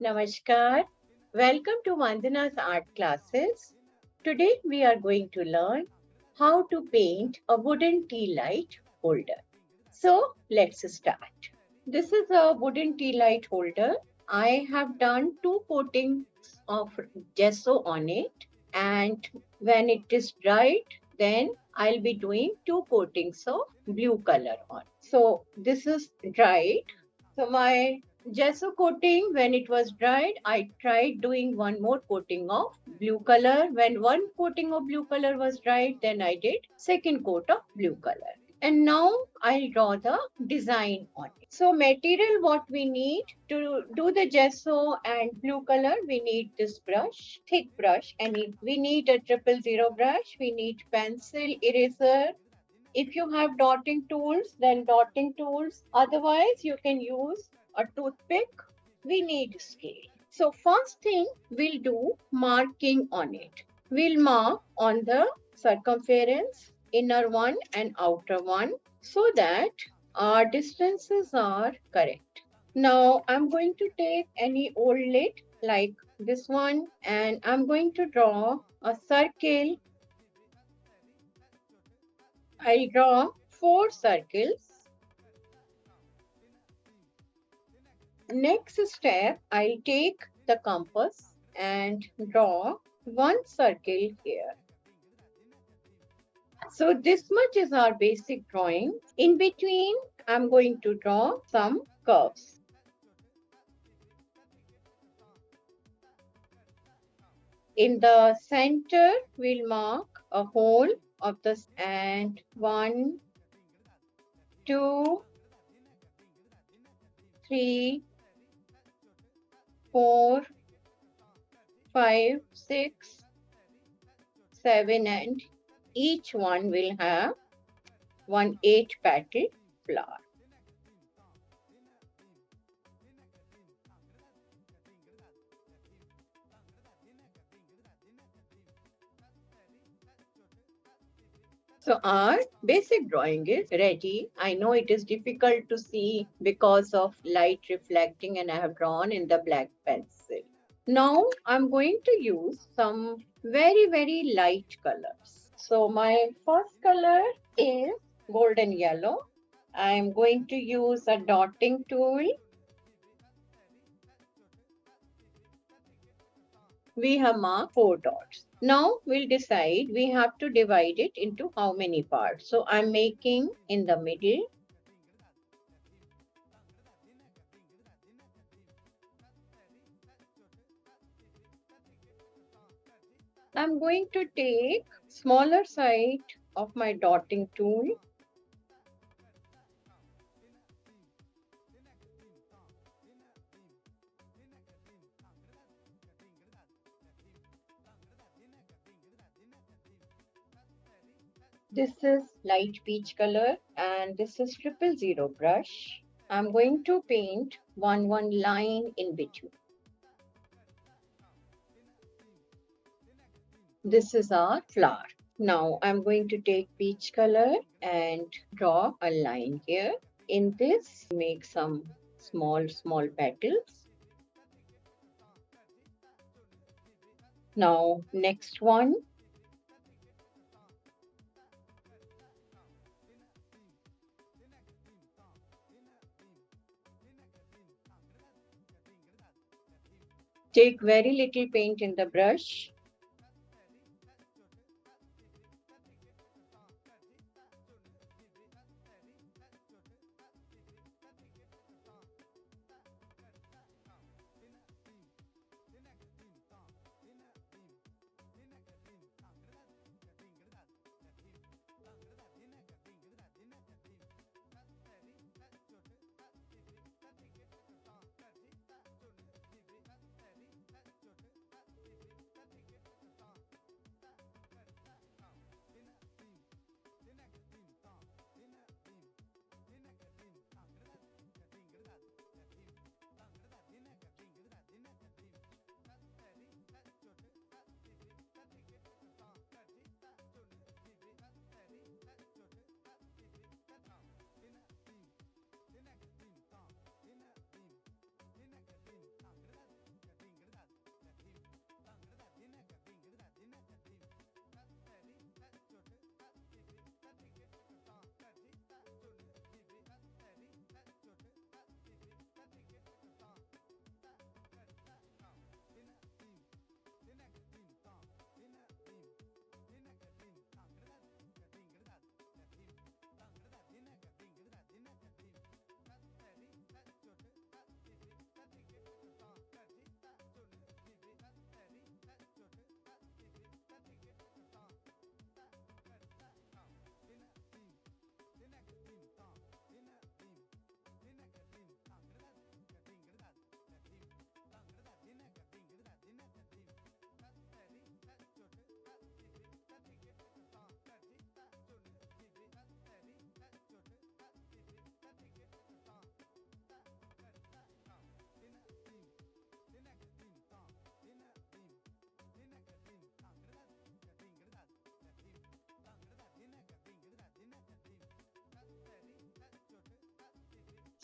Namaskar. Welcome to Vandana's art classes. Today we are going to learn how to paint a wooden tea light holder. So let's start. This is a wooden tea light holder. I have done two coatings of gesso on it, and when it is dried, then I'll be doing two coatings of blue color on. So this is dried. So my gesso coating, when it was dried, I tried doing one more coating of blue color. When one coating of blue color was dried, then I did second coat of blue color. And now I'll draw the design on it. So material what we need to do the gesso and blue color, we need this brush, thick brush, and we need a 000 brush, we need pencil, eraser. If you have dotting tools, then dotting tools. Otherwise, you can use a toothpick. We need scale. So first thing we'll do marking on it. We'll mark on the circumference, inner one and outer one, so that our distances are correct. Now I'm going to take any old lid like this one, and I'm going to draw a circle. I draw 4 circles. Next step, I'll take the compass and draw 1 circle here. So this much is our basic drawing. In between, I'm going to draw some curves. In the center, we'll mark a hole of this, and 1, 2, 3, 4, 5, 6, 7, and each one will have 1 8-petaled flower. So our basic drawing is ready. I know it is difficult to see because of light reflecting, and I have drawn in the black pencil. Now I'm going to use some very light colors. So my first color is golden yellow. I'm going to use a dotting tool. We have marked 4 dots. Now we'll decide we have to divide it into how many parts. So I'm making in the middle. I'm going to take smaller side of my dotting tool. This is light peach color, and this is 000 brush. I'm going to paint one line in between. This is our flower. Now I'm going to take peach color and draw a line here. In this, make some small petals. Now next one. Take very little paint in the brush.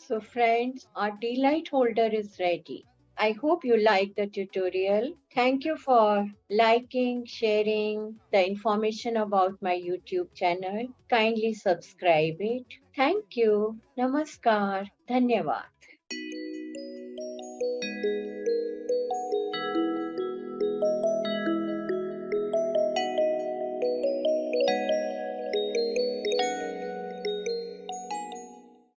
So friends, our tea light holder is ready. I hope you like the tutorial. Thank you for liking, sharing the information about my YouTube channel. Kindly subscribe it. Thank you. Namaskar. Dhanyavad.